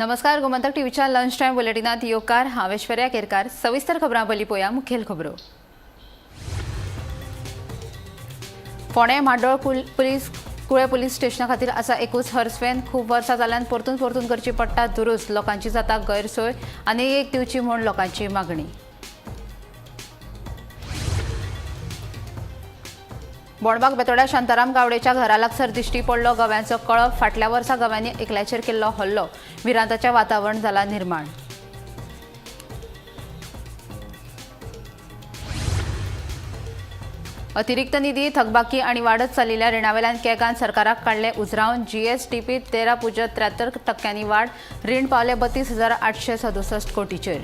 नमस्कार, गोमंतक टीव्हीच्या lunch time बुलेटिनात येवकार हांव ऐश्वर्या केरकार। सविस्तर खबरां पयलीं पळोवया मुखेल खबरो। फोंडे म्हाड्डोळ कुळे पुलीस स्टेशना खातीर आसा एकूच हर्स व्हॅन। खूब वर्सां जाल्यान परतून करची पडटा दुरुस्त। लोकांची जाता गैरसोय आनी एक दिवची म्हूण लोकांची मागणी। बोंडबाग बेतोड्या शांताराम गावडेच्या घरा लागसार दिश्टी पडलो गव्यांचो कळप। फाटल्या वर्सा गव्यांनी एकल्याचेर केल्लो हल्लो। भिरांताचें वातावरण जाला निर्माण। अतिरिक्त निधी थकबाकी आनी वाडत चलिल्ल्या रिणावेल्यान केगान सरकाराक काडले उजरावन। जीएसटीपी 13.73% वाड। रीण पावले 32,867 कोटीचेर।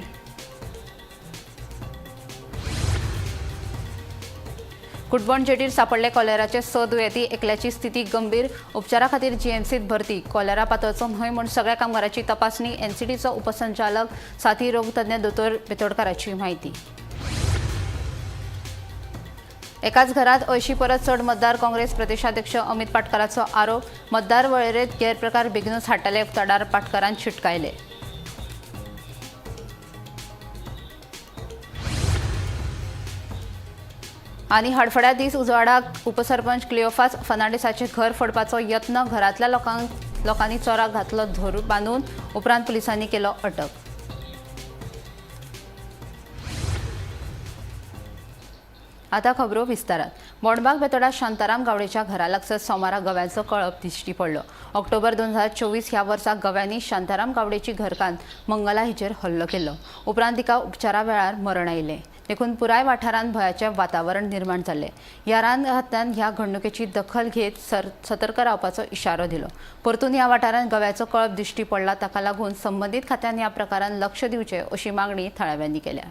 कुटबण जेटीर सापडले कॉलेराचे 6 दुयेंती। एकल्याची स्थिती गंभीर। उपचारा खातीर जीएमसीत भरती। कॉलेरा पातळचो न्हय म्हूण सगळ्या कामगारांची तपासणी। एनसीटीचो उपसंचालक साथी रोग तज्ञ दोतोर बेतोडकाराची म्हायती। एकाच घरात 80 परस चड मतदार। काँग्रेस प्रदेशाध्यक्ष अमित पाटकराचो आरोप। मतदार वळेरेंत गैरप्रकार बेगीनूच हाडटाले तडार पाटकरान शिटकायले। आनी हडफड्या दीस उजवाडाक उपसरपंच क्लिओफास फर्नांडिसाचे घर फोडपाचो यत्न। घरांतल्या लोकांनी चोराक घातलो धरून बांदून। उपरांत पुलिसांनी केलो अटक। आतां खबरो विस्तारात। बोंडबाग बेतोड्या शांताराम गावडेच्या घरा लागसार सोमारा गव्यांचो कळप दिश्टी पडलो। ऑक्टोबर 2024 ह्या वर्सा गव्यांनी शांताराम गावडेची घरकान्न मंगला हिचेर हल्लो केल्लो। उपरांत तिका उपचारा वेळार मरण आयिल्लें। देखून पुराय वाठारांत भयाचें वातावरण निर्माण जाल्लें। यारांतल्यान ह्या घडणुकेची दखल घेत सतर्क रावपाचो इशारो दिलो। परतून ह्या वाठारांत गव्याचो कळप दिश्टी पडला ताका लागून संबंदीत खात्यान ह्या प्रकारांत लक्ष दिवचें अशी मागणी थळाव्यांनी केल्या।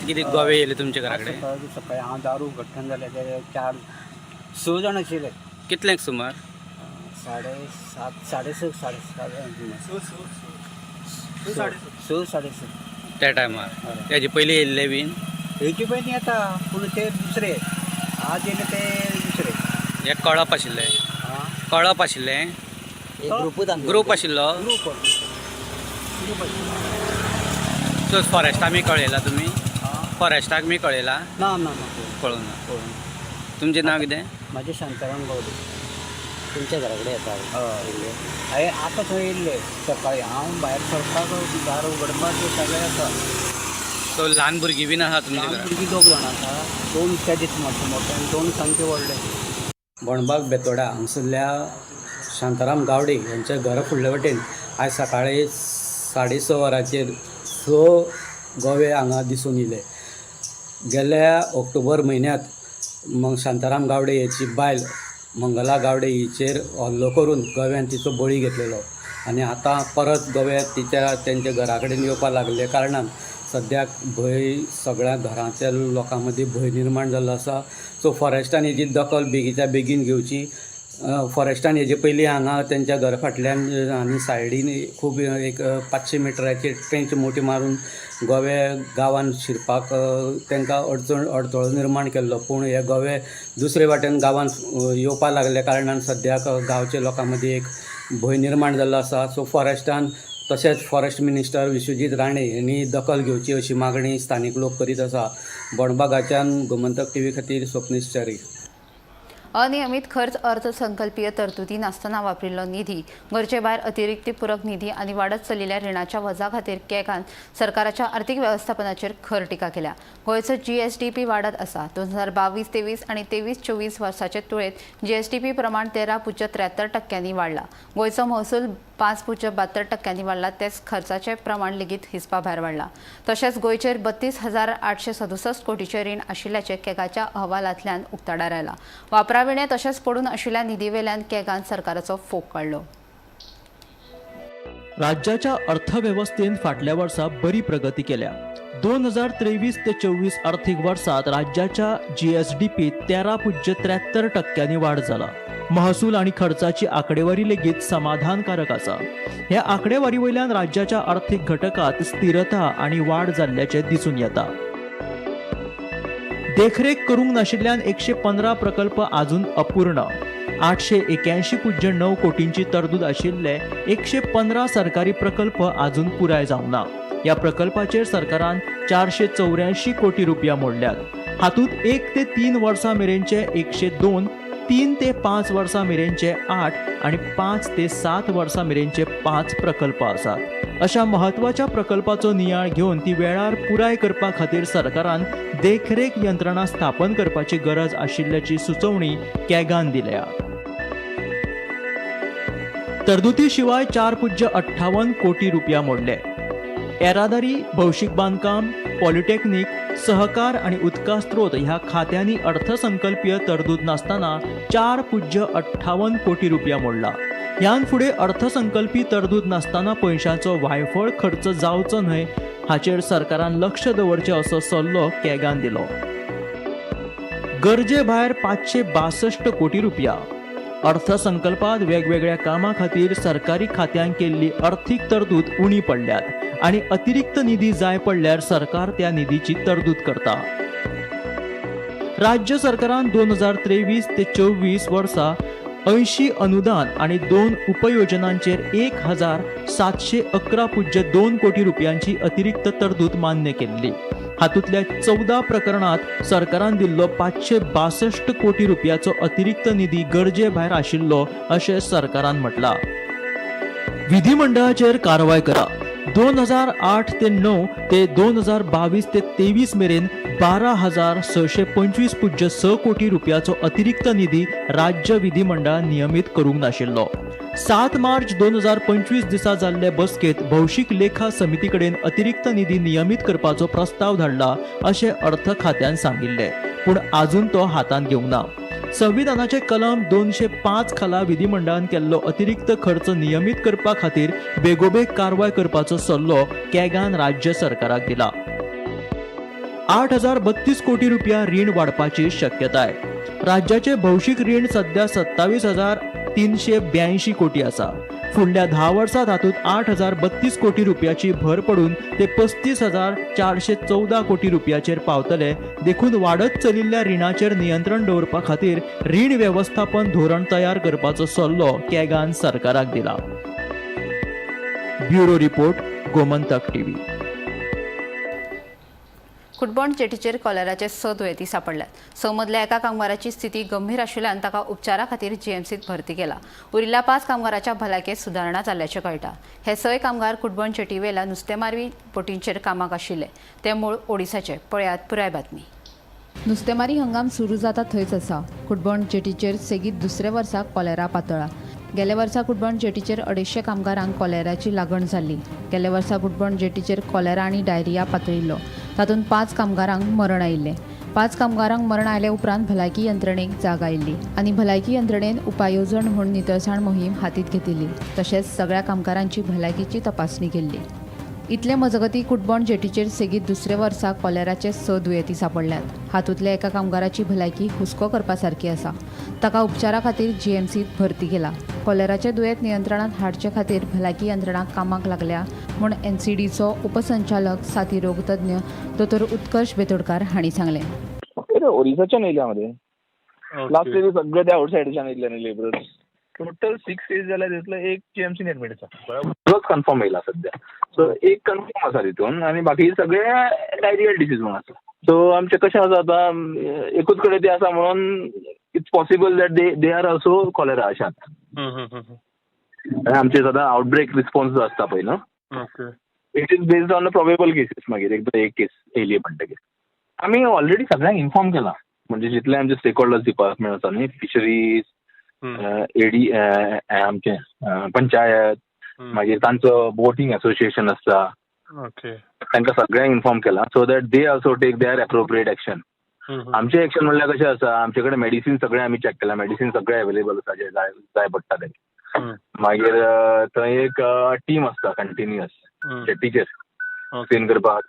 किती गोवे येले तुमच्या घराकडे? सकाळी हांव दारू घट्टन जाले ते 4-6 जाण आशिल्ले। कितल्यांक सुमार? 6:30 त्या टायमार त्याचे पयलीं येयल्ले बीन? हेची पयलीं येता पूण ते दुसरे आज येयले ते दुसरे। एक कळप आशिल्लें। कळप आशिल्लें? ग्रुप आशिल्लो? सो फॉरेस्टाक बी कळयला तुमी? फॉरेस्टाक बी कळयला? ना कळून ना। तुमचें नांव कितें? म्हाजें शांताराम गावडे। तुमच्या घराकडे येता? हांवें आतां थंय येयल्ले सकाळी। हांव भायर सरपाक दार उगडपाक सगळें आसा। सो ल्हान भुरगीं बीन आसा तुमच्या घरांत? भुरगीं 2 जाण आसा। 2 चेडीत मोठे मोठे आनी 2 सामके व्हडले। बोंडबाग बेतोडा हांगसरल्या शांताराम गावडे यांच्या घरा फुडल्या वटेन आयज सकाळी 6:30 वरांचेर 6 गोवे हांगा दिसून येयले। गेल्या ऑक्टोबर म्हयन्यात मग शांताराम गावडे हेची बायल मंगला गावडे हिचेर हल्लो करून गोव्यान तिचो बळी घेतलेलो आनी आतां परत गोवे तेंच्या घरा कडेन येवपाक लागले कारणान सद्याक भंय सगळ्या घरांतल्या लोकां मदीं भंय निर्माण जाल्लो आसा। सो फॉरेस्टान हेची दखल बेगीच्या बेगीन घेवची। फॉरेस्टान हेजे पयलीं हांगा तेंच्या घरा फाटल्यान आनी सायडीन खूब एक 500 मिटराची ट्रेंच मोठी मारून गोवे गांवांत शिरपाक तांकां अडथळो निर्माण केल्लो। पूण हे गोवे दुसरे वाटेन गांवांत येवपाक लागल्या कारणान सद्याक गांवच्या लोकां मदीं एक भंय निर्माण जाल्लो आसा। सो फॉरेस्टान तशेंच फॉरेस्ट मिनिस्टर विश्वजीत राणे यांनी दखल घेवची अशी मागणी स्थानीक लोक करीत आसा। बोंडबागाच्यान गोमंतक टीव्ही खातीर स्वप्नीश च्यारी। अनियमित खर्च अर्थसंकल्पीय तरतुदी नासतना वापरिल्लो निधी, गरजे भायर अतिरिक्त पूरक निधी आनी वाडत चलिल्ल्या रिणाच्या वजा खातीर केगान सरकाराच्या आर्थीक वेवस्थापनाचेर खर टिका केल्या। गोंयचो जीएसडीपी वाडत आसा। 2022-23 आनी 23-24 वर्साचे तुळेंत जीएसडीपी प्रमाण 13.73% वाडला। गोंयचो महसूल 5.72% वाडला तेच खर्चाचे प्रमाण लेगीत हिसपा भायर वाडला तशेंच गोंयचेर 32,867 कोटीचें रीण आशिल्ल्याचे कॅगाच्या अहवालांतल्यान उक्ताडार आयला वापराविणे तशेंच पडून आशिल्ल्या निधी वेल्यान कॅगान सरकाराचो फोग काडलो राज्याच्या अर्थव्यवस्थेन फाटल्या वर्सा बरी प्रगती केल्या 2023 ते 24 आर्थिक वर्षात राज्याच्या GSDP 13.73% वाढ जाला महसूल आणि खर्चाची आकडेवारी लेगीत समाधानकारक आसा ह्या आकडेवारी वयल्यान राज्याच्या आर्थिक घटकात स्थिरता आणि वाढ जाल्ल्याचे दिसून येता देखरेख करूंक नाशिल्ल्यान 115 प्रकल्प अजून अपूर्ण 881.9 कोटींची तरतूद आशिल्ले 115 सरकारी प्रकल्प अजून पुराय जावना या प्रकल्पाचेर सरकारान 484 कोटी रुपया मोडल्यात हातूंत 1 ते 3 वर्सां मेरेनचे 102 3 ते 5 वर्सां मेरेनचे 8 आणि 5 ते 7 वर्सां मेरेनचे 5 प्रकल्प आसात अशा महत्वाच्या प्रकल्पाचो नियाळ घेवन ती वेळार पुराय करपा खातीर सरकारान देखरेख यंत्रणा स्थापन करपाची गरज आशिल्ल्याची सुचोवणी कॅगान दिल्या तरतुदी शिवाय 4.58 कोटी रुपया मोडले येरादारी भौशीक बांदकाम पॉलिटेक्निक सहकार आणि उदका स्त्रोत ह्या खात्यांनी अर्थसंकल्पीय तरतूद नासतना 4.58 कोटी रुपया मोडला ह्यान फुडें अर्थसंकल्पी तरतूद नासतना पयशांचो वायफळ खर्च जावचो न्हय हाचेर सरकारान लक्ष दवरचें असो सल्लो कॅगान दिलो गरजे भायर 562 कोटी रुपया अर्थसंकल्पात वेगवेगळ्या कामां खातीर सरकारी खात्यांक केल्ली अर्थीक तरतूद उणी पडल्यात आणि अतिरिक्त निधी जाय पडल्यार सरकार त्या निधीची तरतूद करता राज्य सरकारान 2023 ते 24 वर्सा 80 अनुदान आणि 2 उपयोजनांचेर 1,711.2 कोटी रुपयांची अतिरिक्त तरतूद मान्य केल्ली हातूंतल्या 14 प्रकरणात सरकारान दिल्लो 562 कोटी रुपयाचो अतिरिक्त निधी गरजे भायर आशिल्लो अशें सरकारान म्हटलां विधिमंडळाचेर कारवाय करा 2008 ते 9 ते 2022 ते 23 मेरेन 12,625.6 कोटी रुपयाचो अतिरिक्त निधी राज्य विधिमंडळान नियमित करूंक नाशिल्लो 7 मार्च 2025 दिसा जाल्ले बसकेत भौशीक लेखा समिती कडेन अतिरिक्त निधी नियमित करपाचो प्रस्ताव धाडला अशें अर्थ खात्यान सांगिल्ले पूण आजून तो हातांत घेवंक ना संविधानाचे कलम 205 खाला विधिमंडळान केल्लो अतिरिक्त खर्च नियमित करपा खातीर बेगोबेग कारवाय करपाचो सल्लो कॅगान राज्य सरकाराक दिला 8,032 कोटी रुपया रीण वाडपाची शक्यताय राज्याचे भौशीक रीण सध्या 27,382 कोटी आसा फुडल्या 10 वर्सांत हातूंत 8,032 कोटी रुपयाची भर पडून ते 35,414 कोटी रुपयाचेर पावतले देखून वाडत चलिल्ल्या रिणाचेर नियंत्रण दवरपा खातीर रीण वेवस्थापन धोरण तयार करपाचो सल्लो कॅगान सरकाराक दिला ब्युरो रिपोर्ट गोमंतक टीव्ही कुडबॉन्ड जेटीचेर कॉलेराचे 6 दुयेंती सापडल्यात 6 मदल्या एका कामगाराची स्थिती गंभीर आशिल्ल्यान ताका उपचारा खातीर जीएमसीत भरती केला उरिल्ल्या 5 कामगारांच्या भलायकेत सुदारणा जाल्ल्याचें कळटा हे 6 कामगार कुडबॉन्ड जेटी वेल्या नुस्तेमारी बोटींचेर कामाक आशिल्ले ते मूळ ओडिसाचे पळयात पुराय बातमी नुस्तेमारी हंगाम सुरू जाता थंयच आसा कुडबॉन्ड जेटीचेर सेगीत दुसऱ्या वर्सा कॉलेरा पातळ्ळा गेल्या वर्सा कुडबॉन्ड जेटीचेर 250 कामगारांक कॉलेराची लागण जाल्ली गेल्या वर्सा कुडबॉन्ड जेटीचेर कॉलेरा आनी डायरिया पातळिल्लो तातूंत 5 कामगारांक मरण आयिल्लें 5 कामगारांक मरण आयले उपरांत भलायकी यंत्रणेक जाग आयिल्ली आनी भलायकी यंत्रणेन उपाययोजन म्हूण नितळसाण मोहीम हातींत घेतिल्ली तशेंच सगळ्या कामगारांची भलायकीची तपासणी केल्ली इतले मजगतीं कुडबॉन्ड जेटीचेर सेगीत दुसऱ्या वर्सा कॉलेराचे 6 दुयेंती सापडल्यात हातूंतल्या एका कामगाराची भलायकी हुस्को करपा सारकी आसा ताका उपचारा खातीर जीएमसीत भरती केला कॉलेराचे दुयेंत नियंत्रणांत हाडचे खातीर भलायकी यंत्रणा कामाक लागल्या म्हूण एनसीडीचो उपसंचालक साथी रोग तज्ञ दोतोर उत्कर्ष बेतोडकार हांणी सांगलें ओरिसाच्यान येयल्या मध्ये लास्ट इयर सगळे त्या आउटसायडीच्यान येयल्ले लेबरर्स टोटल 6 केस जाल्यार तितूंतलो एक जीएमसीन एडमीट आसा बरोबर कन्फर्म येयला सध्या सो एक कन्फर्म आसा तितून आनी बाकी सगळे डायरियल डिसीज म्हणून आसा सो आमचे कशें आसा आतां एकूच कडेन ते आसा म्हणून it's possible that they are also cholera अशात आमचे सदां आउटब्रेक रिस्पॉन्स जो आसता पळय न्हू it is based on probable cases मागीर एकदां एक केस येयली म्हणटकीर आमी ऑलरेडी सगळ्यांक इन्फॉर्म केला म्हणजे जितले आमचे स्टेक होल्डर्स डिपार्टमेंट आसा न्ही फिशरीज एडी आमचे पंचायत मागीर तांचो बोटींग असोसिएशन आसता, ओके. तांकां सगळ्यांक इन्फॉर्म केला so that they also take their appropriate action. आमचें एक्शन म्हणल्यार कशें आसा, आमचे कडेन मेडिसीन सगळें आमी चॅक केला, मेडिसीन सगळें अवेलेबल आसा जे जाय पडटा ते. मागीर थंय एक टीम आसता कंटिन्युअस जे टिचर्स स्क्रीन करपाक.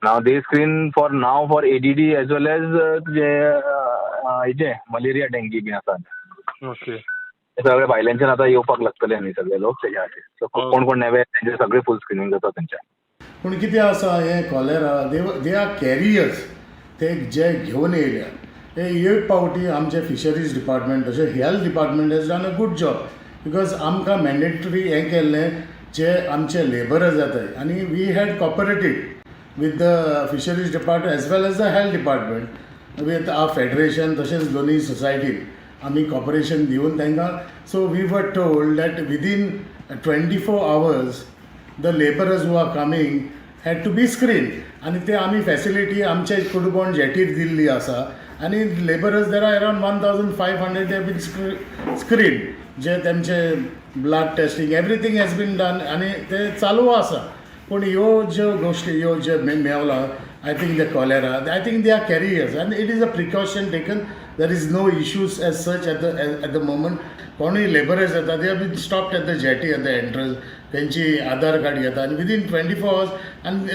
Now they screen for ADD as well as जे हेजे मलेरिया डेंगी बी आसा. ओके. हे सगळे भायल्यानच्यान आतां येवपाक लागतले न्ही सगळे लोक तेच्या खातीर. सो कोण कोण नेवे तेंचे सगळे फूल स्क्रीनिंग जाता तेंच्या. पूण कितें आसा हें कॉलेरा दे आर कॅरियर्स. ते जे घेवन येयल्या हे एक पावटी आमचे फिशरीज डिपार्टमेंट तशें health department has done a good job because आमकां मॅन्डेटरी हें केल्लें जे आमचे लेबरर्स येताय आनी we had cooperated with the fisheries department as well as the health department with our federation तशेंच दोनूय सोसायटीन आमी कॉपरेशन दिवन तांकां. So we were told that within 24 hours the labourers who are coming had to be screen आनी ते आमी facility आमचे कुडबोण जेटीर दिल्ली आसा आनी labourers there are around 1500 they been screen जे तेमचे blood testing everything has been done आनी ते चालू आसा. पूण ह्यो ज्यो गोश्टी ह्यो जे मेवला I think the cholera I think they are carriers आनी it is a precaution taken. There is no issues as such at the moment. कोणूय लेबरर्स येता they have been stopped at the jetty at the entrance. त्यांची Aadhaar card घेता आनी within 24 hours and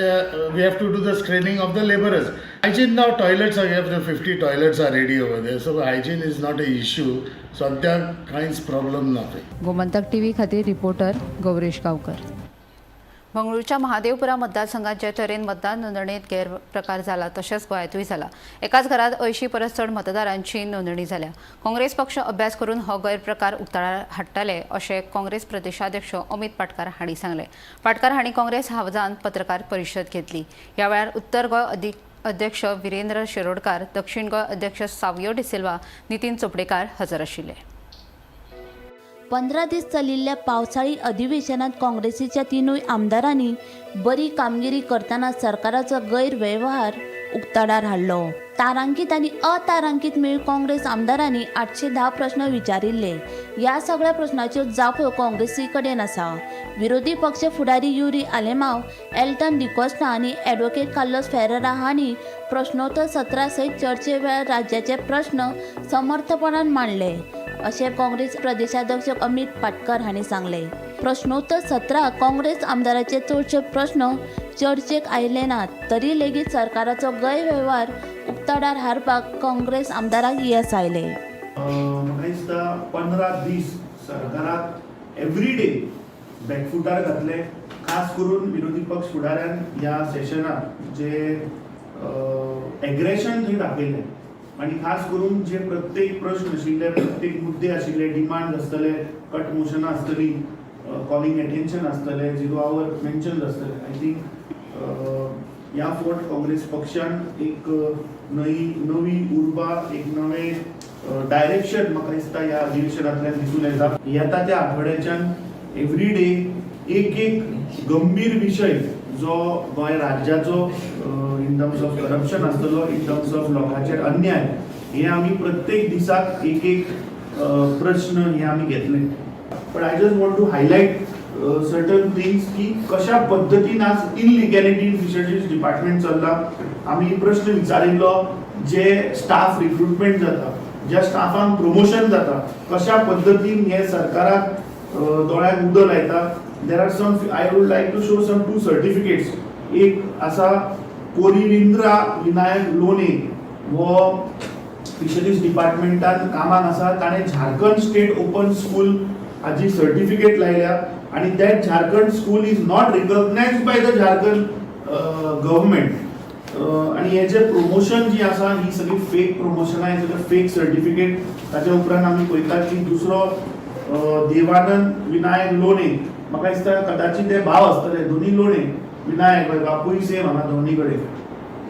we have to do the screening of the laborers. Hygiene now, toilets are, 50 toilets are ready over there, so hygiene is not an issue. सध्या कांयच problem ना. Gomantak TV खातीर reporter Gauresh Gaonkar. बंगळुरूच्या Mahadevapura मतदारसंघात जे तरेन मतदार नोंदणीत गैरप्रकार जाला तशेंच गोंयांतूय जाला. एकाच घरात 80 परस चड मतदारांची नोंदणी जाल्या. काँग्रेस पक्ष अभ्यास करून हो गैरप्रकार उक्ताडार हाडटले अशें काँग्रेस प्रदेशाध्यक्ष अमित पाटकार हांणी सांगलें. पाटकार हांणी काँग्रेस हावजांत पत्रकार परिशद घेतली. ह्या वेळार उत्तर गोंय अध्यक्ष विरेंद्र शिरोडकार, दक्षिण गोंय अध्यक्ष सावियो डिसिल्वा, नितीन चोपडेकार हजर आशिल्ले. 15 दीस चलिल्ल्या पावसाळी अधिवेशनात काँग्रेसीच्या तीनूय आमदारांनी बरी कामगिरी करतना सरकाराचो गैरव्यवहार उक्ताडार हाडलो. तारांकीत आनी अतारांकीत मेळ काँग्रेस आमदारांनी 810 प्रश्न विचारिल्ले. ह्या सगळ्या प्रश्नांच्यो जापो काँग्रेसी कडेन आसा. विरोधी पक्ष फुडारी युरी आलेमाव, एल्टन डिकोस्टा आनी ॲडव्होकेट कार्लोस फेरेरा हांणी प्रश्नोत्तर सत्रा सयत चर्चे वेळार राज्याचे प्रश्न समर्थपणान मांडले अशें काँग्रेस प्रदेशाध्यक्ष अमित पाटकर हांणी सांगलें. प्रश्नोत्तर सत्राक काँग्रेस आमदाराचे चडशे प्रश्न चर्चेक आयले नात तरी लेगीत सरकाराचो गैरव्यवहार उक्ताडार हाडपाक काँग्रेस आमदाराक येस आयले. म्हाका दिसता 15 दीस सरकाराक एवरीडे बॅकफुटार घातले. खास करून विरोधी पक्ष फुडाऱ्यान ह्या सेशनात जे एग्रेशन थंय दाखयलें आनी खास करून जे प्रत्येक प्रश्न आशिल्ले, प्रत्येक मुद्दे आशिल्ले, डिमांड आसतले, कट मोशनां आसतली, कॉलिंग एटेन्शन आसतले, 0 hour मेन्शन आसतले. आय थिंक ह्या फावट काँग्रेस पक्षान एक नवी उर्बा, एक नवें डायरेक्शन म्हाका दिसता ह्या अधिवेशनांतल्यान दिसून येता त्या आठवड्याच्यान एवरीडे एक गंभीर विशय जो गोंय राज्याचो इन टर्म्स ऑफ करप्शन आसतलो, इन टर्म्स ऑफ लोकांचेर अन्याय, हे आमी प्रत्येक दिसाक एक प्रश्न हे आमी घेतले. But I just want to highlight certain things की कशा पद्दतीन आज इनलिगॅलिटी इन फिशरीज डिपार्टमेंट चल्ला. आमी प्रश्न विचारिल्लो जे स्टाफ रिक्रुटमेंट जाता, ज्या स्टाफांक प्रमोशन जाता, कशा पद्दतीन हे सरकाराक दोळ्याक उदक लायता. There are some, I would like to show some 2 certificates. एक आसा कोरिविंद्रा विनायक लोने, वो फिशरीज डिपार्टमेंटान कामाक आसा. ताणें झारखंड स्टेट ओपन स्कूल हाची सर्टिफिकेट लायल्या आनी that Jharkhand school is not recognised by the Jharkhand government. आनी हे जे प्रमोशन जी आसा ही सगळी फेक प्रमोशनां, हे सगळे फेक सर्टिफिकेट. ताच्या उपरांत आमी पळयतात की दुसरो देवानंद विनायक लोणे, म्हाका दिसता कदाचित ते भाव आसतले, दोनी लोणे विनायक बापूय सेम हांगा दोनी कडेन,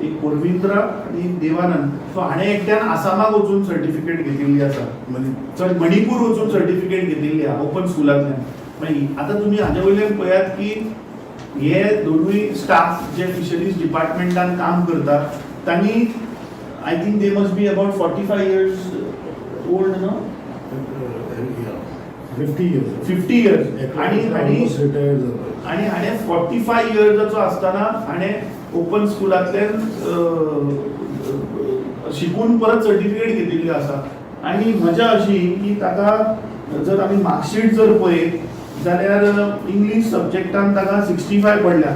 एक कोरविंद्र आनी देवानंद. सो हाणें एकट्यान आसामाक वचून सर्टिफिकेट घेतिल्ली आसा, मणिपूर वचून सर्टिफिकेट घेतिल्ली आहा ओपन स्कुलांतल्यान. मागीर आतां तुमी हाजे वयल्यान पळयात की हे दोनूय स्टाफ जे फिशरीज डिपार्टमेंटान काम करता तांणी I think they must be about 45 years old no. 50 years. 50 years आणि almost retired जालो. आणि हाणे 45 इयर्साचो आसतना हाणे ओपन स्कुलांतल्यान शिकून परत सर्टिफिकेट घेतिल्ली आसा. आनी मजा अशी की ताका जर आमी मार्कशीट जर पळयत जाल्यार इंग्लीश सब्जेक्टान ताका 65 पडल्या.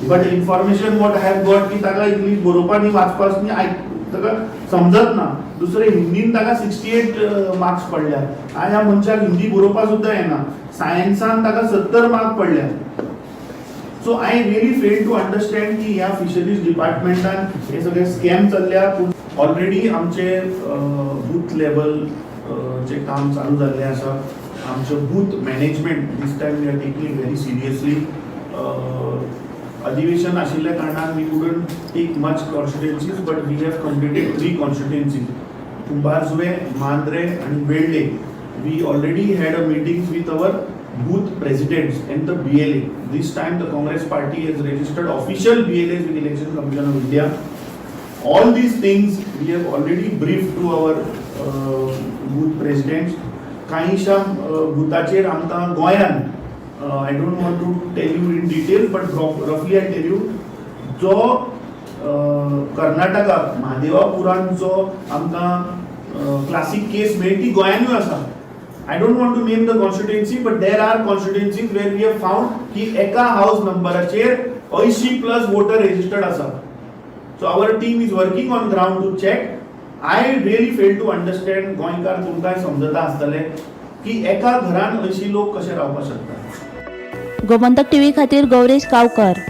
But information what I have got की ताका इंग्लीश बरोवपा आनी वाचपास न्ही ताका समजत ना. दुसरे हिंदीन ताका 68 मार्क्स पडल्या. आनी ह्या मनशाक हिंदी बरोवपा सुद्दां येना. सायन्सान ताका 70 मार्क पडल्या. So I really fail to understand की ह्या फिशरीज डिपार्टमेंटान हे सगळे स्कॅम चल्ल्या. पूण ऑलरेडी आमचे बूथ लेवल जे काम चालू जाल्लें आसा. आमचें booth management this time we are taking it very seriously. अधिवेशन आशिल्ल्या कारणान we couldn't take much constituencies but we have completed 3 constituencies. Cumbarjua, Mandrem आणि Velde. We already had a meetings with our booth presidents and the BLA. This time the Congress party has registered official BLAs with Election Commission of India. All these things we have already briefed to our booth presidents. काहीशा बुथाचेर आमकां गोंयान I don't want to tell you in detail but roughly I tell you जो कर्नाटकाक महादेवापुरान जो आमकां classic केस मेळ्ळी ती गोंयानूय आसा. I don't want to name the constituency, but there are constituencies where we have found कि एका house number 80+ voter registered asa. So our team is working on ground to check. I really fail to understand गोंयकार तुमकां समजता आसतले की एका घरान 80 लोक कशे रावपाक शकतात. गोमंतक टीव्ही खातीर गौरेश गांवकर.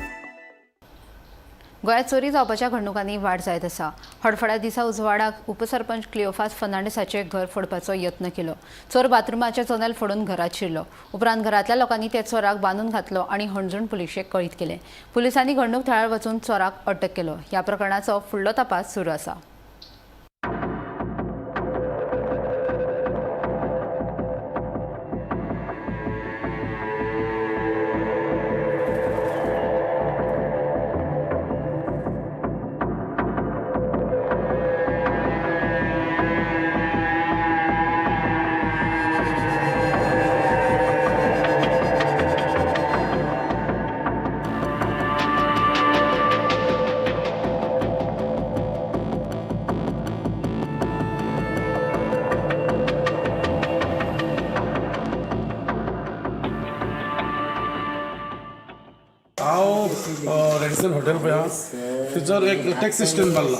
गोंयांत चोरी जावपाच्या घडणुकांनी वाड जायत आसा. हडफड्या दिसा उजवाडाक उपसरपंच क्लिओफास फर्नांडिसाचें घर फोडपाचो यत्न केलो. चोर बाथरुमाचे जनेल फोडून घरात शिरलो. उपरांत घरातल्या लोकांनी त्या चोराक बांदून घातलो आनी हणजूण पुलिशेक कळीत केलें. पुलिसांनी घडणूक थळार वचून चोराक अटक केलो. ह्या प्रकरणाचो फुडलो तपास सुरू आसा. रेडिसन हॉटेल पळय थंयसर एक टॅक्स सिस्टम बांदला.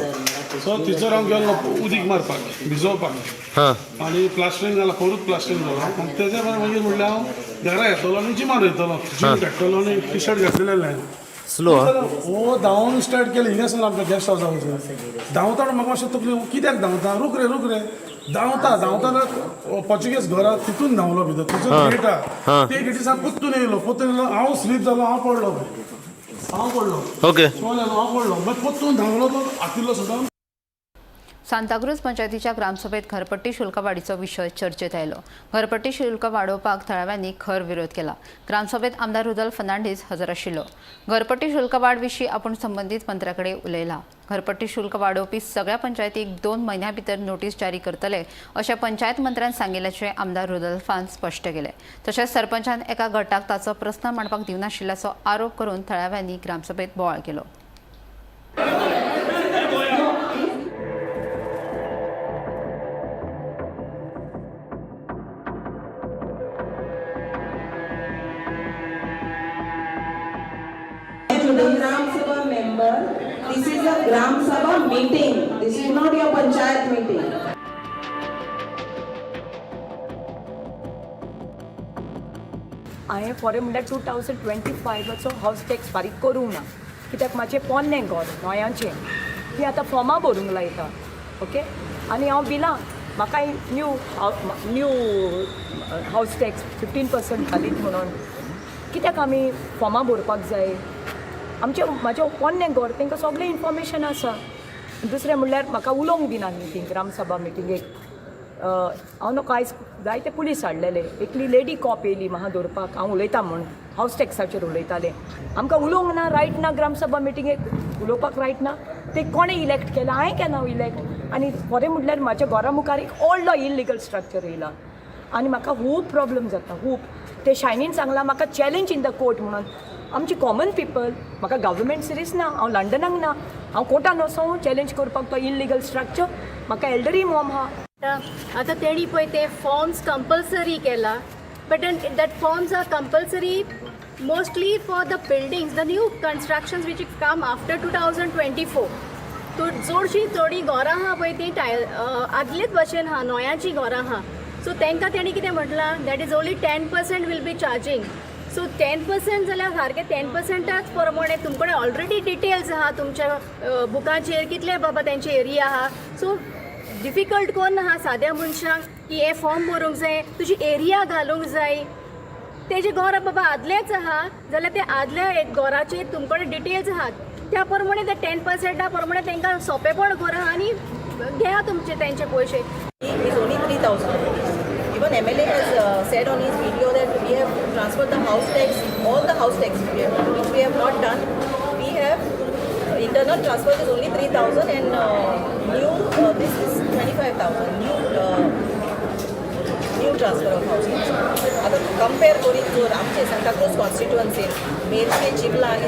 सो थंयसर हांव गेलो उदीक मारपाक भिजोवपाक आनी प्लास्टरींग जालां परत प्लास्टरींग जालो. आनी तेजे मागीर म्हणल्यार हांव घरा येतलो आनी जिमान वयतलो. जीम काडटलो आनी टी शर्ट घातलेलें स्लो धांवून स्टार्ट केलें. हिंगासर आमच्या गेस्ट हावसा वचून धांवता म्हाका मातशें तकली कित्याक धांवता रूक रे धांवता पोर्चुगीज घरा तितून धांवलो भितर. थंयसर गेट आहा ते गेटी सामको पोत्तून येयलो. हांव स्लीप जालो. हांव पडलो. ओके हांव पडलो मागीर पोत्तून धांवलो तो हातिल्लो सुद्दां. सांताक्रूज पंचायतीच्या ग्रामसभेत घरपट्टी शुल्क वाडीचो विशय चर्चेत आयलो. घरपट्टी शुल्क वाडोवपाक थळाव्यांनी खर विरोध केला. ग्रामसभेत आमदार रुदल फर्नांडीस हजर आशिल्लो. घरपट्टी शुल्क वाड विशीं आपूण संबंदीत मंत्र्याकडे उलयला. घरपट्टी शुल्क वाडोवपी सगळ्या पंचायतीक 2 म्हयन्यां भितर नोटीस जारी करतले अशें पंचायत मंत्र्यान सांगिल्ल्याचें आमदार रुदल्फान स्पश्ट केलें. तशेंच सरपंचान एका गटाक ताचो प्रस्न मांडपाक दिवनाशिल्ल्याचो आरोप करून थळाव्यांनी ग्रामसभेत बोवाळ केलो. Gram Sabha member, this is a Gram Sabha meeting. This is not your panchayat meeting. हांवें फॉर म्हणल्यार 2025चो हावस टॅक्स फारीक करूंक ना. कित्याक म्हाजें पोन्नें घर गोंयाचें ती आतां फॉर्मां भरूंक लायता. ओके आनी हांव बिलां म्हाका न्यू हावस टॅक्स 15% घालीत म्हणून कित्याक आमी फॉर्मां भरपाक जाय. म्हाजें पोन्नें घर तांकां सगळें इन्फॉर्मेशन आसा. दुसरें म्हणल्यार म्हाका उलोवंक दिना मिटींग ग्रामसभा मिटिंगेक. हांव न्हू कांयच जायते पुलीस हाडलेले. एकली लेडी कॉप येयली म्हाका धरपाक. हांव उलयतां म्हूण हावस टॅक्साचेर उलयतालें. आमकां उलोवंक ना रायट ना ग्रामसभा मिटिंगेक उलोवपाक रायट ना. ते कोणें इलॅक्ट केलां? हांवें केलां इलॅक्ट. आनी खरें म्हणल्यार म्हाज्या घरा मुखार एक व्हडलो इलिगल स्ट्रक्चर येयला. आनी म्हाका खूब प्रॉब्लम जाता खूब. ते शायनीन सांगलां म्हाका चॅलेंज इन द कोर्ट म्हणून. आमची कॉमन पिपल, म्हाका गव्हर्मेंट सिरीज ना, हांव लंडनाक ना, हांव कोर्टान वचूं चॅलेंज करपाक तो इलिगल स्ट्रक्चर. म्हाका एल्डरी मॉम आहा. आतां तेणी पळय ते फॉर्म्स कंपल्सरी केला, but that forms are compulsory mostly for the buildings, the new constructions which come after 2024. चोडी घरां आहा पळय ती आदलेच भशेन आहा, नोयाची घरां आहा. सो तांकां तेणी कितें म्हटलां, that is only 10% will be charging. So 10% जाल्यार सारकें 10%च प्रमाणे तुमचे कडेन ऑलरेडी डिटेल्स आहा तुमच्या बुकाचेर कितले बाबा तेंचे एरिया आहा. सो डिफिकल्ट कोण ना साद्या मनशाक की हे फॉर्म भरूंक जाय, तुजी एरिया घालूंक जाय. तेजे घर बाबा आदलेच आहा जाल्यार ते आदल्या घराचेर तुमचे कडेन डिटेल्स आहात, त्या प्रमाणे ते 10% प्रमाणे तांकां सोंपेपण करा आनी घेया तुमचे तेंचे पयशे. is only 3,000 rupees. Even MLA has said on his video that we have transferred the house tax, all the house tax which we have not done. We have internal transfer is only 3,000 and new this is 25,000 new transfer of house tax. आता compare करीत जर आमचे सांताक्रूज कॉन्स्टिट्युएन्सीन मेर्शे, चिंबला आणि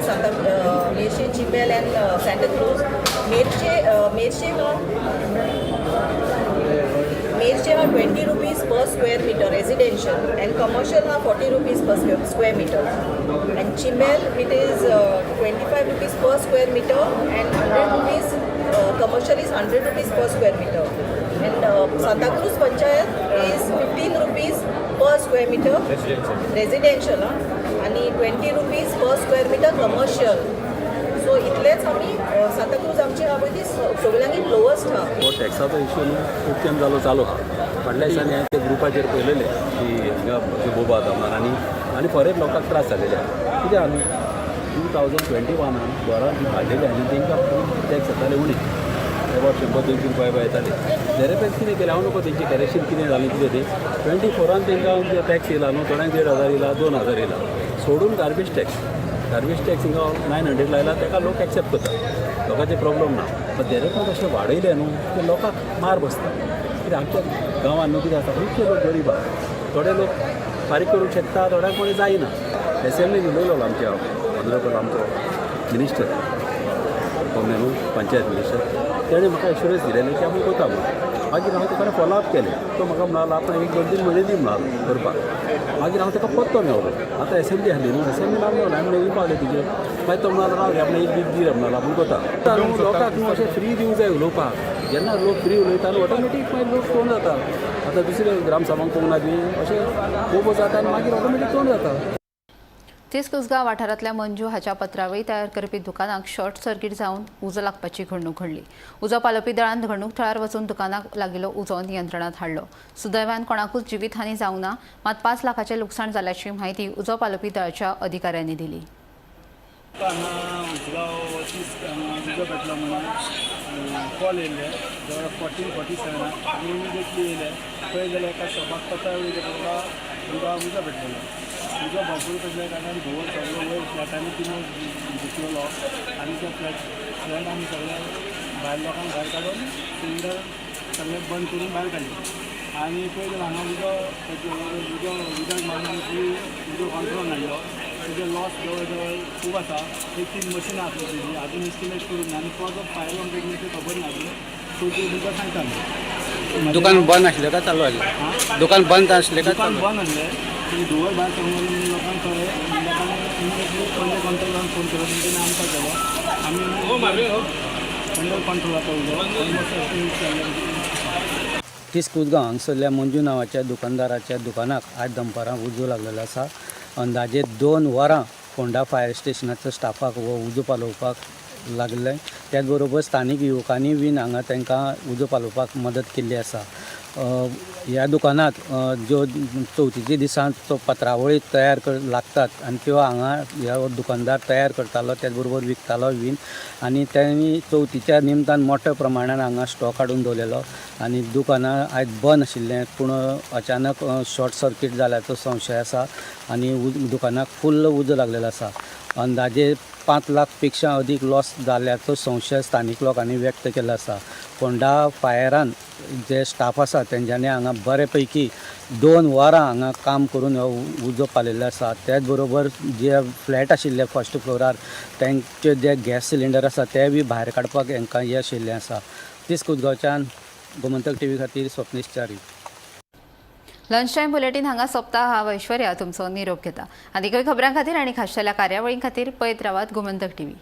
Merces, चिंबेल end Santacruz, Merces हा 20 rupees per square meter residential and commercial हा 40 rupees per square meter, and Chimbel it is 25 rupees per square meter and 100 rupees commercial is 100 rupees per square meter, and Santa Cruz Panchayat is 15 rupees per square meter residential आणि 20 rupees per square meter commercial. So इतलेच आमी सांताक्रूज आमची हा पळय ती सगळ्यांनी lowest हा. हो टॅक्साचो इश्यू न्हू खूब टायम जालो चालू आहा. फाटल्या दिसांनी हांवें ते ग्रुपाचेर पळयलेले की हिंगा बोबो जाता म्हणून आनी फॉरेन लोकांक त्रास जालेले आहा. कित्याक आमी 2021 घरां हाडलेली आनी तांकां टॅक्स येताले उणी अबावट 100-200 रुपया येताले. दरेपेक्स कितें केलें हांव नको तेंचें करेक्शन कितें जालें कितें तें 24 तांकां टॅक्स येयला न्हू, थोड्यांक 1,500 येयला, 2,000 येयला. सोडून गार्बेज टॅक्स हिंगा 900 लायला, ताका लोक एक्सेप्ट करता, लोकांचे प्रॉब्लम ना. पण दरेपेक्स अशें वाडयलें न्हू ते लोकांक मार बसता. कित्याक आमच्या गांवांत न्हू कितें जाता खुबशे लोक गरीब आहा, थोडे लोक फारीक करूंक शकता, थोड्यांक कोणी जायना. एसएमएन उलयलो आमच्या ऑनरेबल आमचो मिनिस्टर कोण न्हू पंचायत मिनिस्टर, तेणें म्हाका एश्युरन्स दिलेली की आमी करता म्हणून. मागीर हांवें ताका फॉलोअप केलें. तो म्हाका म्हणालो आपण 1-2 म्हयने दी म्हणालो करपाक. मागीर हांव ताका पत्तो मेळलो. आतां एसएमली आहली न्हू, एसएमली आमी हांवें मेळून पावले तिचेर. मागीर तो म्हणालो राव रे आपण 1 वीक दी म्हणून आपूण करता. लोकांक न्हू अशें फ्री दिवंक जाय उलोवपाक. जेन्ना लोक फ्री उलयता ऑटोमॅटीक मागीर लोक तोंड जाता. आतां दुसरे ग्रामसभांक पळोवंक ना बी अशें खूब जाता आनी मागीर ऑटोमॅटीक तोंड जाता. तीस कुसगांव वाठारांतल्या मंजू हाच्या पत्रावळी तयार करपी दुकानाक शॉर्ट सर्कीट जावन उजो लागपाची घडणूक घडली. उजो पालोवपी दळान घडणूक थळार वचून दुकानाक लागिल्लो उजो नियंत्रणात हाडलो. सुदैवान कोणाकूच जिवीतहानी जावंक ना, मात 5 लाखाचें लुकसाण जाल्याची म्हायती उजो पालोवपी दळाच्या अधिकाऱ्यांनी दिली. कॉल येयले 1447 आनी इमिडिएटली येयले पळय जाल्यार एका शॉपाक पत्ता वयले तुमकां उजो भेटलेलो. उजो भरपूर पेटल्या कारणान धुंवर सगळो वयर फ्लॅटांनी तिनूच घुसलेलो आनी त्या फ्लॅट आमी सगळे भायर लोकांक भायर काडून सिलिंडर सगळे बंद करून भायर काडले. आनी पळय जाल्यार हांगा उदक मारून उजो कंट्रोल नासलो. तुजे लॉस जवळ जवळ खूब आसा. 3 मशिनां आसली आजून इस्टिमेट करून आनी तो जो फायर ऑन खबर ना सो ती तुमकां सांगता. दुकान बंद आसलें काय चालू आसलें? दुकान बंद आसलें काय दुकान बंद आसलें. तुमी धुंवर भायर सगळ्या लोकांक इमिडिएटली पंचायत कंट्रोलान फोन केलो, तेंच्यांनी आमकां केलो. आमी पंचायत कंट्रोलाचो उजो 30 कुसगांव हांगसरल्या मंजू नांवाच्या दुकानदाराच्या दुकानाक आज दनपारां उजो लागलेलो आसा. अंदाजे 2 वरां फोंडा फायर स्टेशनाच्या स्टाफाक हो उजो पालोवपाक लागले. त्याच बरोबर स्थानीक युवकांनी बीन हांगा तांकां उजो पालोवपाक मदत केल्ली आसा. ह्या दुकानात ज्यो चवथीच्या दिसान तो पत्रावळी तयार लागतात आनी त्यो हांगा ह्या दुकानदार तयार करतालो, त्याच बरोबर विकतालो बीन. आनी त्यांनी चवथीच्या निमतान मोठ्या प्रमाणान हांगा स्टॉक हाडून दवरलेलो आनी दुकानां आयज बंद आशिल्लें, पूण अचानक शॉर्ट सर्कीट जाल्याचो संशय आसा आनी दुकानाक फुल्ल उजो लागलेलो आसा. अंदाजे 5 लाख पेक्षा अधिक लॉस जाल्याचो संशय स्थानिक लोकांनी व्यक्त केला आसा. फोंडा फायरान जे स्टाफ आसा तेंच्यांनी हांगा बरे पैकी 2 वरां हांगा काम करून हो उजो पालयल्लो आसा. त्याच बरोबर जे फ्लॅट आशिल्ले फर्स्ट फ्लोरार तांचे जे गॅस सिलिंडर आसा ते बी भायर काडपाक हांकां यश येयल्लें आसा. तीस उदगांवच्यान गोमंतक टीव्ही खातीर स्वप्नीश च्यारी. लंच टायम बुलेटीन हांगा सोंपता. हांव ऐश्वर्या तुमचो निरोप घेता. आनीकय खबरां खातीर आनी खाशेल्या कार्यावळीं खातीर पळयत रावात गोमंतक टीव्ही.